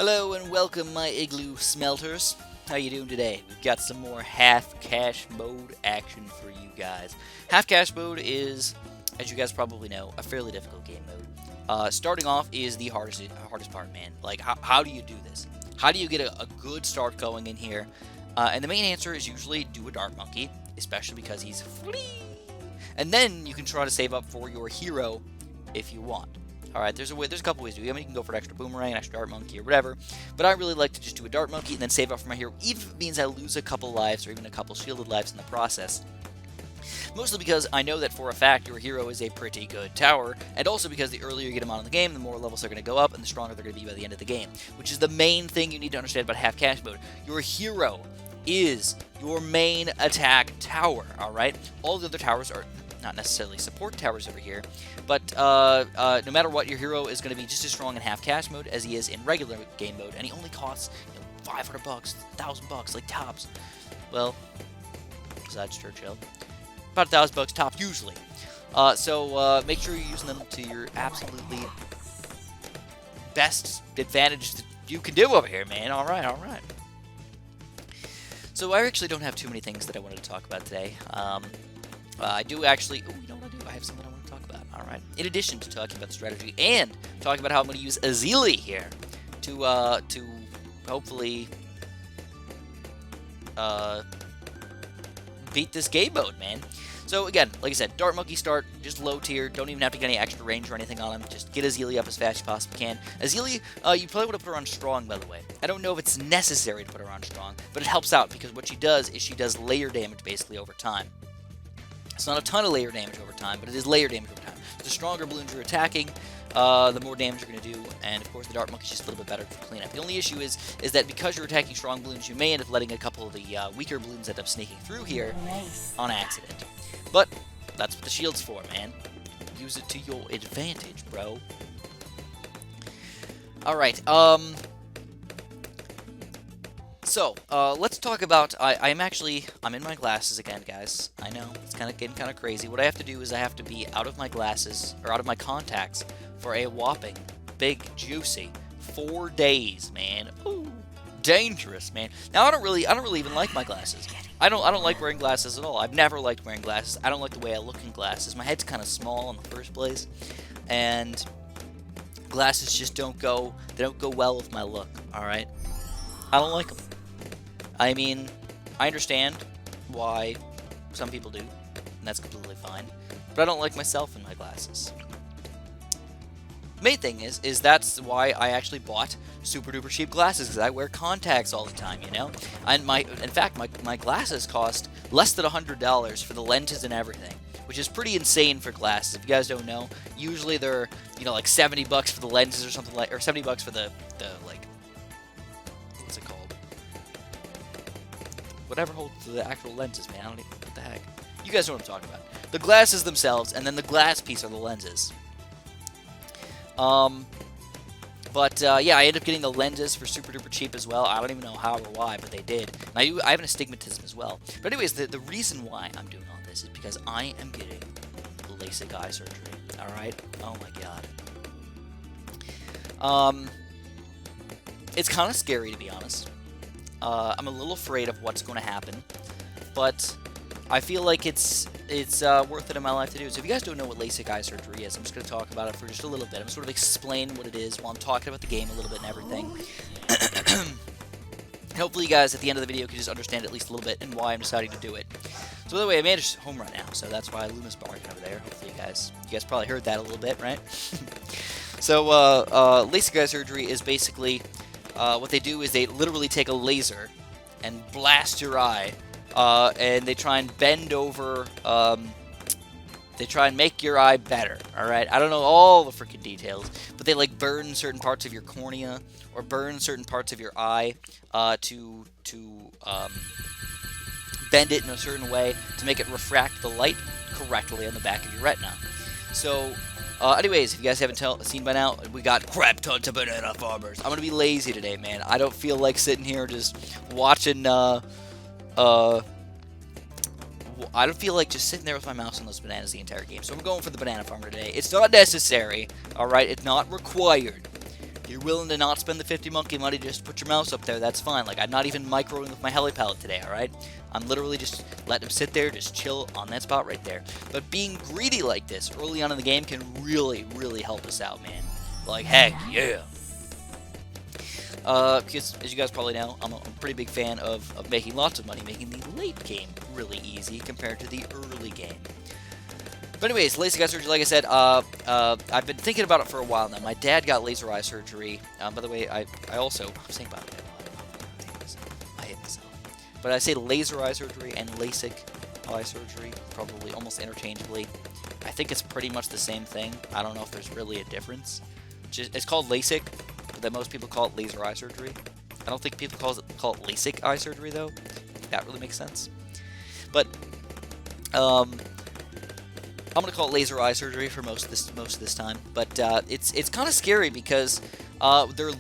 Hello and welcome, my igloo smelters. How you doing today? We've got some more half cash mode action for you guys. Half cash mode is, as you guys probably know, a fairly difficult game mode. Starting off is the hardest part, man. Like, how do you do this? How do you get a good start going in here? And the main answer is usually do a dart monkey, especially because he's free. And then you can try to save up for your hero if you want. Alright, there's a couple ways to do it. I mean, you can go for an extra boomerang, an extra dart monkey, or whatever. But I really like to just do a dart monkey and then save up for my hero, even if it means I lose a couple lives or even a couple shielded lives in the process. Mostly because I know that for a fact your hero is a pretty good tower, and also because the earlier you get him on in the game, the more levels they're going to go up, and the stronger they're going to be by the end of the game. Which is the main thing you need to understand about half cash mode. Your hero is your main attack tower, alright? All the other towers are not necessarily support towers over here, but no matter what, your hero is going to be just as strong in half cash mode as he is in regular game mode, and he only costs $500, $1,000, like tops. Well, besides Churchill, about $1,000 top usually. So make sure you're using them to your absolutely best advantage that you can do over here, man. All right. So I actually don't have too many things that I wanted to talk about today. I do actually... Oh, you know what I do? I have something I want to talk about. Alright. In addition to talking about the strategy and talking about how I'm going to use Ezili here to hopefully beat this game mode, man. So again, like I said, Dart Monkey start, just low tier, don't even have to get any extra range or anything on him, just get Ezili up as fast as you possibly can. Ezili, you probably would have put her on strong, by the way. I don't know if it's necessary to put her on strong, but it helps out because what she does is she does layer damage basically over time. It's not a ton of layer damage over time, but it is layer damage over time. So the stronger balloons you're attacking, the more damage you're going to do, and of course the Dart Monkey is just a little bit better for cleanup. The only issue is that because you're attacking strong balloons, you may end up letting a couple of the weaker balloons end up sneaking through here on accident. But that's what the shield's for, man. Use it to your advantage, bro. Alright, so, let's talk about, I'm in my glasses again, guys. I know, it's getting kind of crazy. What I have to do is I have to be out of my glasses, or out of my contacts, for a whopping, big, juicy 4 days, man. Ooh, dangerous, man. Now, I don't really even like my glasses. I don't like wearing glasses at all. I've never liked wearing glasses. I don't like the way I look in glasses. My head's kind of small in the first place, and glasses just don't go well with my look, alright? I don't like them. I mean, I understand why some people do, and that's completely fine, but I don't like myself in my glasses. The main thing is that's why I actually bought super duper cheap glasses, because I wear contacts all the time, you know? And in fact, my glasses cost less than $100 for the lenses and everything, which is pretty insane for glasses. If you guys don't know, usually they're, like $70 for the lenses or something like, or $70 for the like, what's it called? Whatever holds the actual lenses, man. I don't even know what the heck. You guys know what I'm talking about. The glasses themselves, and then the glass piece are the lenses. Yeah, I ended up getting the lenses for super duper cheap as well. I don't even know how or why, but they did. And I have an astigmatism as well. But anyways, the reason why I'm doing all this is because I am getting Lasik eye surgery. Alright? Oh my god. It's kind of scary, to be honest. I'm a little afraid of what's going to happen, but I feel like it's worth it in my life to do. So if you guys don't know what Lasik eye surgery is, I'm just going to talk about it for just a little bit. I'm sort of explain what it is while I'm talking about the game a little bit and everything. Hopefully you guys at the end of the video can just understand at least a little bit and why I'm deciding to do it. So by the way, I managed home right now, so that's why Luma's barking over there. Hopefully you guys probably heard that a little bit, right? So Lasik eye surgery is basically what they do is they literally take a laser and blast your eye, and they try and bend over, they try and make your eye better, alright? I don't know all the freaking details, but they like burn certain parts of your cornea, or burn certain parts of your eye, to bend it in a certain way to make it refract the light correctly on the back of your retina. So, anyways, if you guys haven't seen by now, we got crap tons of banana farmers. I'm gonna be lazy today, man. I don't feel like sitting here just watching, I don't feel like just sitting there with my mouse on those bananas the entire game. So we're going for the banana farmer today. It's not necessary, alright? It's not required. you're willing to not spend the 50 monkey money to just put your mouse up there, that's fine. Like, I'm not even microing with my heli palette today, alright? I'm literally just letting him sit there, just chill on that spot right there. But being greedy like this early on in the game can really, really help us out, man. Like, heck yeah. Because, as you guys probably know, I'm a pretty big fan of making lots of money, making the late game really easy compared to the early game. But anyways, laser eye surgery, like I said, I've been thinking about it for a while now. My dad got laser eye surgery. By the way, I also, I'm saying about it, I hate myself. But I say laser eye surgery and LASIK eye surgery, probably almost interchangeably. I think it's pretty much the same thing. I don't know if there's really a difference. It's called LASIK, but then most people call it laser eye surgery. I don't think people call it LASIK eye surgery, though. If that really makes sense. But, I'm gonna call it laser eye surgery for most of this time, but it's kind of scary because they're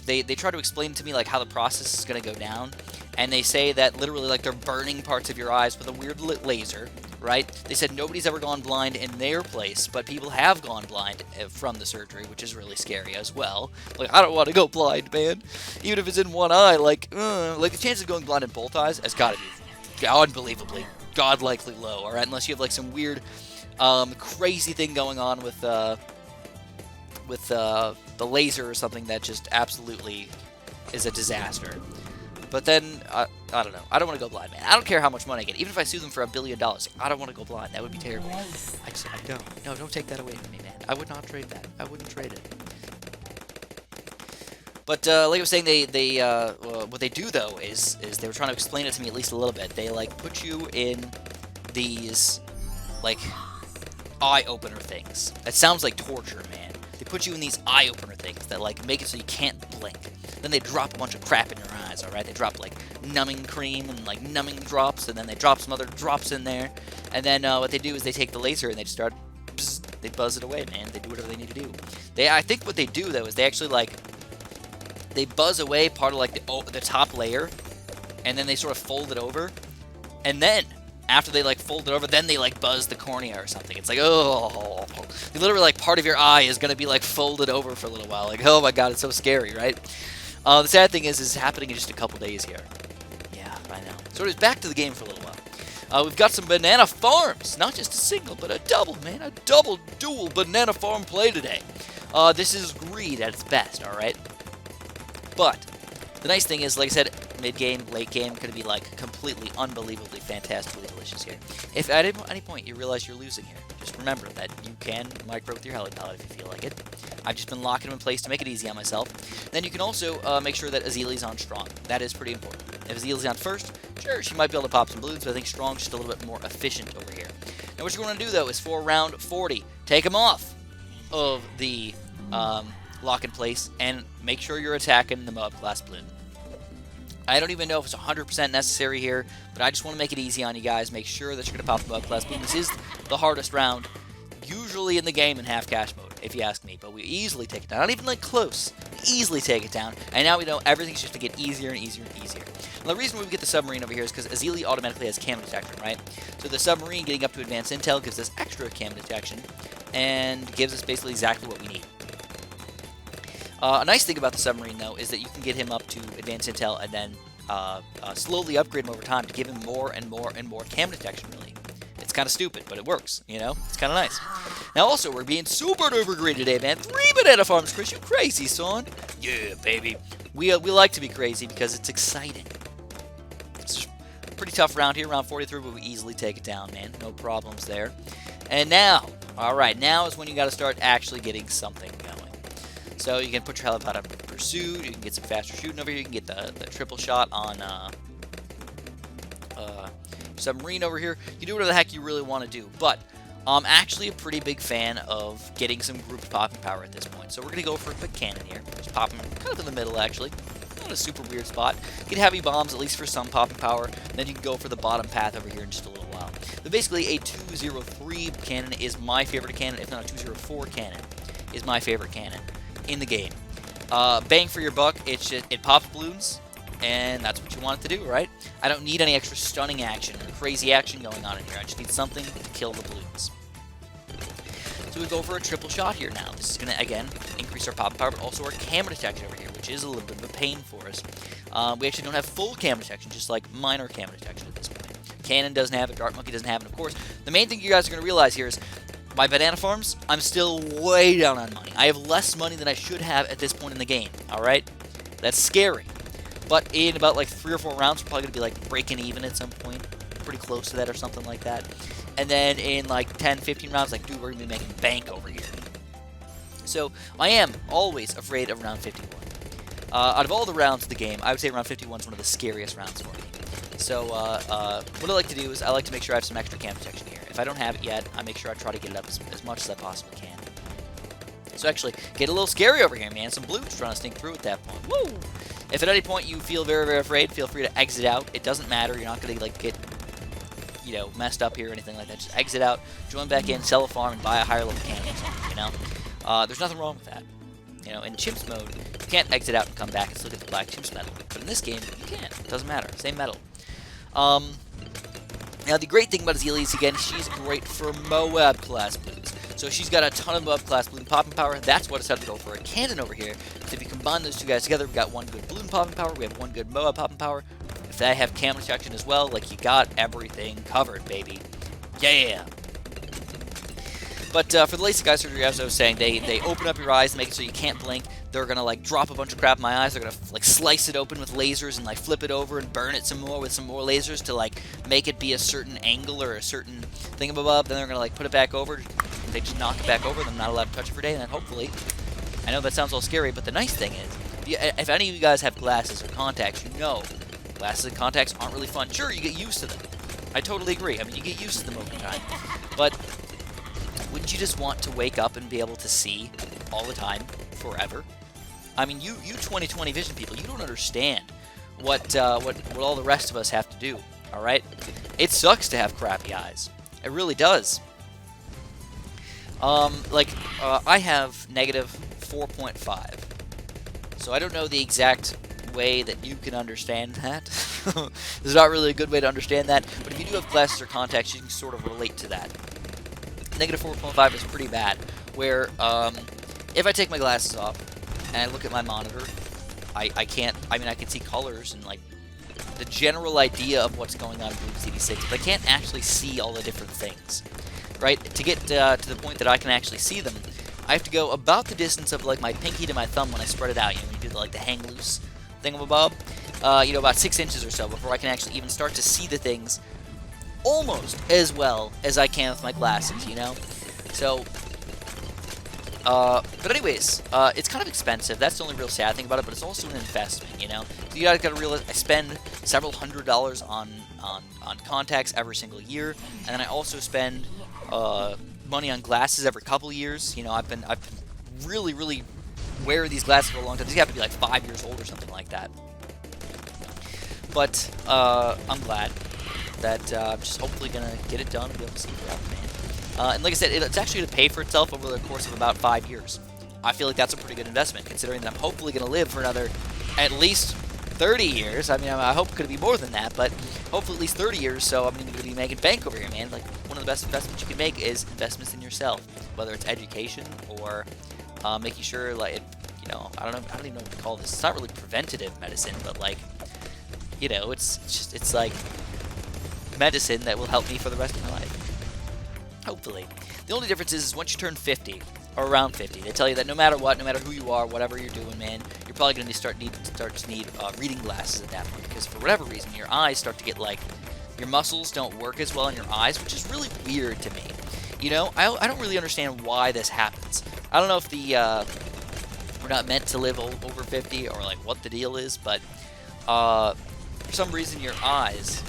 they try to explain to me like how the process is gonna go down, and they say that literally like they're burning parts of your eyes with a weird laser, right? They said nobody's ever gone blind in their place, but people have gone blind from the surgery, which is really scary as well. Like, I don't want to go blind, man, even if it's in one eye. Like the chances of going blind in both eyes has got to be unbelievably godlikely low, alright? Unless you have like some weird, crazy thing going on with the laser or something that just absolutely is a disaster. But then, I don't know. I don't want to go blind, man. I don't care how much money I get. Even if I sue them for $1 billion, I don't want to go blind. That would be terrible. I don't. No, don't take that away from me, man. I would not trade that. I wouldn't trade it. But like I was saying, what they do though is they were trying to explain it to me at least a little bit. They like put you in these like eye opener things. That sounds like torture, man. They put you in these eye opener things that like make it so you can't blink. Then they drop a bunch of crap in your eyes. All right, they drop like numbing cream and like numbing drops, and then they drop some other drops in there. And then what they do is they take the laser and they just start. They buzz it away, man. They do whatever they need to do. I think what they do though is they actually like. They buzz away part of like the top layer, and then they sort of fold it over, and then after they like fold it over, then they like buzz the cornea or something. It's like, oh, literally like part of your eye is gonna be like folded over for a little while. Like, oh my god, it's so scary, right? The sad thing is it's happening in just a couple days here. Yeah, I know. So it's back to the game for a little while. We've got some banana farms, not just a single, but a double, man, a dual banana farm play today. This is greed at its best, all right. But the nice thing is, like I said, mid-game, late-game, going to be like completely, unbelievably, fantastically delicious here. If at any point you realize you're losing here, just remember that you can micro with your heli palette if you feel like it. I've just been locking them in place to make it easy on myself. Then you can also make sure that Ezili's on strong. That is pretty important. If Ezili's on first, sure, she might be able to pop some balloons, but I think strong's just a little bit more efficient over here. Now what you're going to do, though, is for round 40, take them off of the lock in place, and make sure you're attacking the Moab class balloon. I don't even know if it's 100% necessary here, but I just want to make it easy on you guys. Make sure that you're going to pop the Moab class balloon. This is the hardest round, usually in the game in half cash mode, if you ask me, but we easily take it down. Not even like close. Easily take it down, and now we know everything's just to get easier and easier and easier. Now, the reason we get the submarine over here is because Ezili automatically has cam detection, right? So the submarine getting up to advanced intel gives us extra cam detection, and gives us basically exactly what we need. A nice thing about the submarine, though, is that you can get him up to advanced intel and then slowly upgrade him over time to give him more and more and more cam detection, really. It's kind of stupid, but it works, you know? It's kind of nice. Now, also, we're being super duper greedy today, man. 3 banana farms, Chris. You crazy, son. Yeah, baby. We like to be crazy because it's exciting. It's just a pretty tough round here, round 43, but we easily take it down, man. No problems there. And now, all right, now is when you got to start actually getting something going. So you can put your helipad on pursuit, you can get some faster shooting over here, you can get the triple shot on submarine over here. You do whatever the heck you really want to do, but I'm actually a pretty big fan of getting some grouped popping power at this point. So we're going to go for a quick cannon here, just pop them kind of in the middle actually. Not a super weird spot. Get heavy bombs at least for some popping power, and then you can go for the bottom path over here in just a little while. But basically a 203 cannon is my favorite cannon, if not a 204 cannon is my favorite cannon in the game. Bang for your buck, it pops balloons, and that's what you want it to do, right? I don't need any extra stunning action or crazy action going on in here. I just need something to kill the balloons. So So we go for a triple shot here now. This is going to, again, increase our pop power, but also our camera detection over here, which is a little bit of a pain for us. We actually don't have full camera detection, just like minor camera detection at this point. Cannon doesn't have it, Dart Monkey doesn't have it, of course. The main thing you guys are going to realize here is my banana farms, I'm still way down on money. I have less money than I should have at this point in the game, alright? That's scary. But in about like 3 or 4 rounds, we're probably going to be like breaking even at some point. Pretty close to that or something like that. And then in like 10, 15 rounds, like, dude, we're going to be making bank over here. So I am always afraid of round 51. Out of all the rounds of the game, I would say round 51 is one of the scariest rounds for me. So what I like to do is I like to make sure I have some extra cam protection here. If I don't have it yet, I make sure I try to get it up as much as I possibly can. So actually, get a little scary over here, man. Some blues trying to sneak through at that point. Woo! If at any point you feel very, very afraid, feel free to exit out. It doesn't matter. You're not going to like get, you know, messed up here or anything like that. Just exit out, join back in, sell a farm, and buy a higher level cannon or something, you know? There's nothing wrong with that. You know, in Chimps mode, you can't exit out and come back and still get the black Chimps medal. But in this game, you can. It doesn't matter. Same medal. Now, the great thing about Ezili is, again, she's great for Moab class blues. So she's got a ton of Moab class balloon popping power. That's what I decided to go for a cannon over here. So if you combine those two guys together, we got one good balloon popping power. We have one good Moab popping power. If they have cam detection as well, like, you got everything covered, baby. Yeah! But for the Lasik eye surgery, as I was saying, they open up your eyes, make it so you can't blink. They're going to, like, drop a bunch of crap in my eyes. They're going to, like, slice it open with lasers and, like, flip it over and burn it some more with some more lasers to, like, make it be a certain angle or a certain thingamabob. Then they're going to, like, put it back over. They just knock it back over. I'm not allowed to touch it for a day. And then hopefully, I know that sounds all scary, but the nice thing is, if any of you guys have glasses or contacts, you know glasses and contacts aren't really fun. Sure, you get used to them. I totally agree. I mean, you get used to them over time. But wouldn't you just want to wake up and be able to see all the time, forever? I mean, you 20/20 vision people, you don't understand what all the rest of us have to do, all right? It sucks to have crappy eyes. It really does. I have negative 4.5. So I don't know the exact way that you can understand that. There's not really a good way to understand that, but if you do have glasses or contacts, you can sort of relate to that. Negative 4.5 is pretty bad, where if I take my glasses off and I look at my monitor, I can't, I mean, I can see colors and, like, the general idea of what's going on in Blue CD6, but I can't actually see all the different things, right? To get to the point that I can actually see them, I have to go about the distance of, like, my pinky to my thumb when I spread it out, you know, when you do, like, the hang loose thingamabob, you know, about 6 inches or so before I can actually even start to see the things almost as well as I can with my glasses, you know? So, but anyways, it's kind of expensive. That's the only real sad thing about it, but it's also an investment, you know? So you guys gotta realize, I spend several $100s on contacts every single year, and then I also spend money on glasses every couple years. You know, I've been really, really wearing these glasses for a long time. These have to be like 5 years old or something like that. But I'm glad that I'm just hopefully gonna get it done and be able to see forever, man. And like I said, it's actually going to pay for itself over the course of about 5 years. I feel like that's a pretty good investment, considering that I'm hopefully going to live for another at least 30 years. I mean, I hope it could be more than that, but hopefully at least 30 years, so I'm going to be making bank over here, man. Like, one of the best investments you can make is investments in yourself, whether it's education or making sure, like, you know, I don't even know what to call this. It's not really preventative medicine, but, like, you know, it's like medicine that will help me for the rest of my life. Hopefully. The only difference is once you turn 50, or around 50, they tell you that no matter what, no matter who you are, whatever you're doing, man, you're probably going to start to need reading glasses at that point, because for whatever reason, your eyes start to get, like, your muscles don't work as well in your eyes, which is really weird to me. You know, I don't really understand why this happens. I don't know if we're not meant to live over 50, or, like, what the deal is, but for some reason your eyes...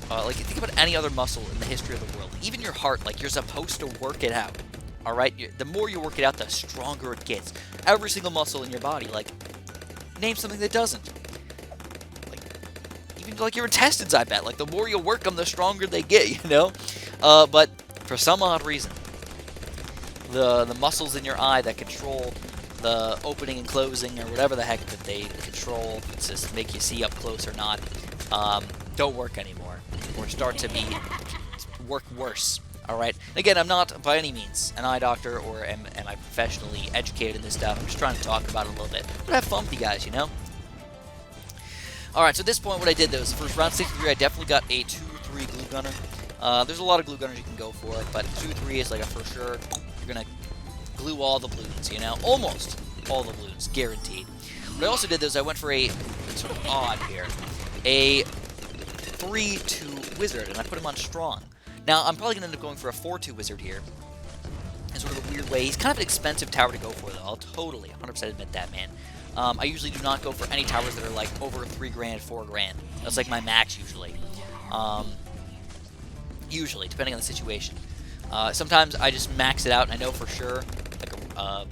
like, think about any other muscle in the history of the world. Even your heart, like, you're supposed to work it out. Alright? The more you work it out, the stronger it gets. Every single muscle in your body, like, name something that doesn't. Like, even, like, your intestines, I bet. Like, the more you work them, the stronger they get, you know? But for some odd reason, the muscles in your eye that control the opening and closing, or whatever the heck that they control to make you see up close or not, don't work anymore. Or start to work worse. Alright? Again, I'm not by any means an eye doctor or am I professionally educated in this stuff. I'm just trying to talk about it a little bit. But have fun with you guys, you know? Alright, so at this point what I did though is first round 63 I definitely got a 2-3 glue gunner. There's a lot of glue gunners you can go for, but 2-3 is like a for sure. You're gonna glue all the balloons, you know? Almost all the balloons, guaranteed. What I also did though is I went for a sort of odd here. A 3-2 wizard, and I put him on strong. Now, I'm probably going to end up going for a 4-2 wizard here. In sort of a weird way. He's kind of an expensive tower to go for, though. I'll totally 100% admit that, man. I usually do not go for any towers that are like over 3 grand, 4 grand. That's like my max usually. Usually, depending on the situation. Sometimes I just max it out, and I know for sure like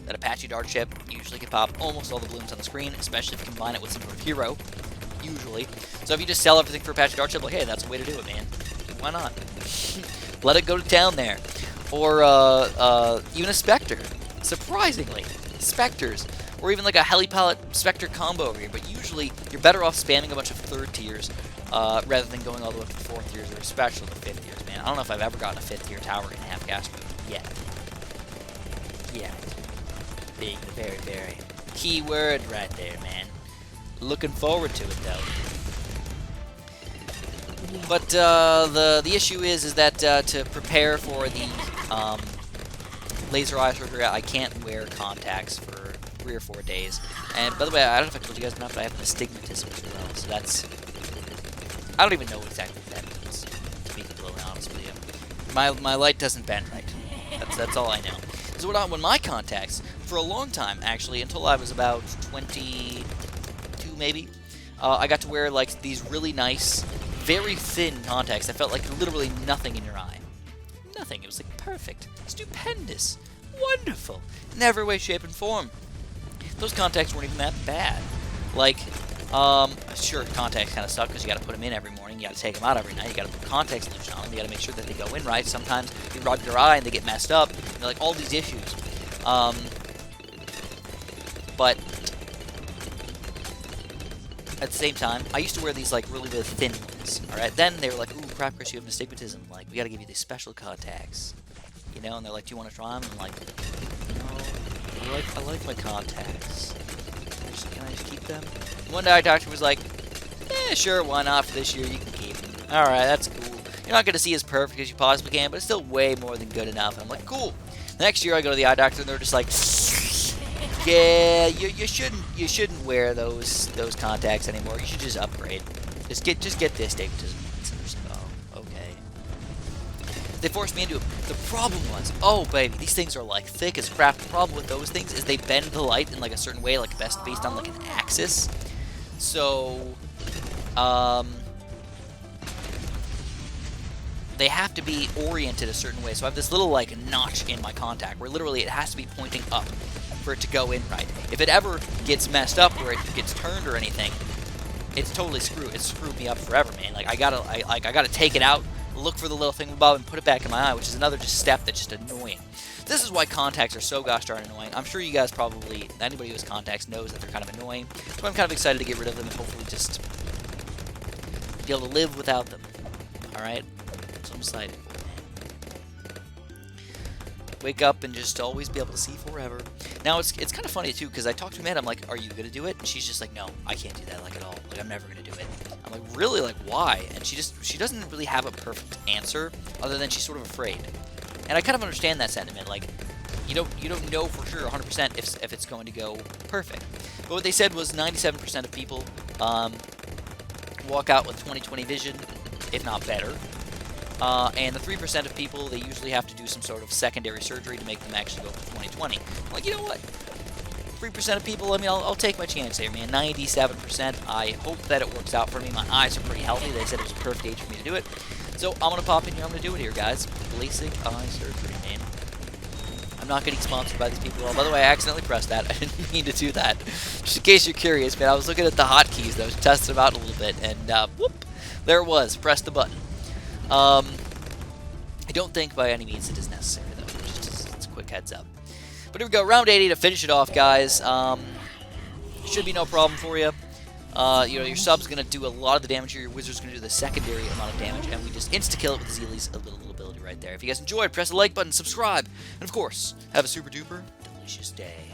an Apache dart ship usually can pop almost all the balloons on the screen, especially if you combine it with some sort of hero. Usually. So if you just sell everything for Apache dart ship, like, hey, that's a way to do it, man. Why not? Let it go to town there. Or even a Spectre. Surprisingly. Spectres. Or even like a Helipallet Spectre combo over here. But usually, you're better off spamming a bunch of 3rd tiers rather than going all the way up to 4th tiers or especially the 5th tiers, man. I don't know if I've ever gotten a 5th tier tower in half gas mode yet. Yeah. Big, very, very key word right there, man. Looking forward to it, though. But the issue is that to prepare for the laser eye surgery, I can't wear contacts for 3 or 4 days. And by the way, I don't know if I told you guys or not, but I have astigmatism as well. So that's I don't even know exactly what that means. To be completely honest with you, my light doesn't bend right. That's all I know. So when my contacts for a long time actually until I was about 22 maybe, I got to wear like these really nice, very thin contacts that felt like literally nothing in your eye. Nothing. It was like perfect, stupendous, wonderful, in every way, shape, and form. Those contacts weren't even that bad. Like, sure, contacts kind of suck because you got to put them in every morning, you got to take them out every night, you got to put contact solution on them, you got to make sure that they go in right. Sometimes you rub your eye and they get messed up. You know, like all these issues. But at the same time, I used to wear these like really, really thin ones. All right, then they were like, "Ooh, crap, Chris, you have astigmatism. Like, we got to give you these special contacts." You know, and they're like, "Do you want to try them?" And I'm like, "No, I like my contacts. Can I just keep them?" One day, doctor was like, "Yeah, sure, why not? For this year, you can keep them. All right, that's cool. You're not going to see as perfect as you possibly can, but it's still way more than good enough." And I'm like, "Cool." The next year, I go to the eye doctor, and they're just like, "Yeah, you shouldn't wear those contacts anymore. You should just upgrade. Just get the astigmatism." And I'm just like, "Oh, okay." They forced me into it. The problem was, oh baby, these things are like thick as crap. The problem with those things is they bend the light in like a certain way, like based on like an axis. So, they have to be oriented a certain way. So I have this little like notch in my contact where literally it has to be pointing up for it to go in right. If it ever gets messed up where it gets turned or anything, it's totally screwed. It's screwed me up forever, man. Like I gotta take it out, look for the little thing above, and put it back in my eye, which is another just step that's just annoying. This is why contacts are so gosh darn annoying. I'm sure you guys probably, anybody who has contacts knows that they're kind of annoying. So I'm kind of excited to get rid of them and hopefully just be able to live without them. Alright? So I'm excited. Wake up and just always be able to see forever. Now, it's kind of funny, too, because I talked to Amanda, I'm like, "Are you going to do it?" And she's just like, "No, I can't do that, like, at all. Like, I'm never going to do it." I'm like, "Really? Like, why?" And she doesn't really have a perfect answer, other than she's sort of afraid. And I kind of understand that sentiment. Like, you don't know for sure 100% if it's going to go perfect. But what they said was 97% of people walk out with 20/20 vision, if not better. And the 3% of people, they usually have to do some sort of secondary surgery to make them actually go for 20/20. I'm like, you know what? 3% of people, I mean, I'll take my chance there, man. 97%, I hope that it works out for me. My eyes are pretty healthy. They said it was a perfect age for me to do it. So I'm going to pop in here. I'm going to do it here, guys. Lasik eye surgery, man. I'm not getting sponsored by these people at all. By the way, I accidentally pressed that. I didn't mean to do that. Just in case you're curious, man, I was looking at the hotkeys, though, testing them out a little bit, and whoop, there it was. Pressed the button. I don't think by any means it is necessary, though. Just a quick heads up. But here we go, round 80 to finish it off, guys. Should be no problem for you. You know, your sub's going to do a lot of the damage here. Your wizard's going to do the secondary amount of damage, and we just insta-kill it with Ezili's little ability right right there. If you guys enjoyed, press the like button, subscribe, and of course, have a super duper delicious day.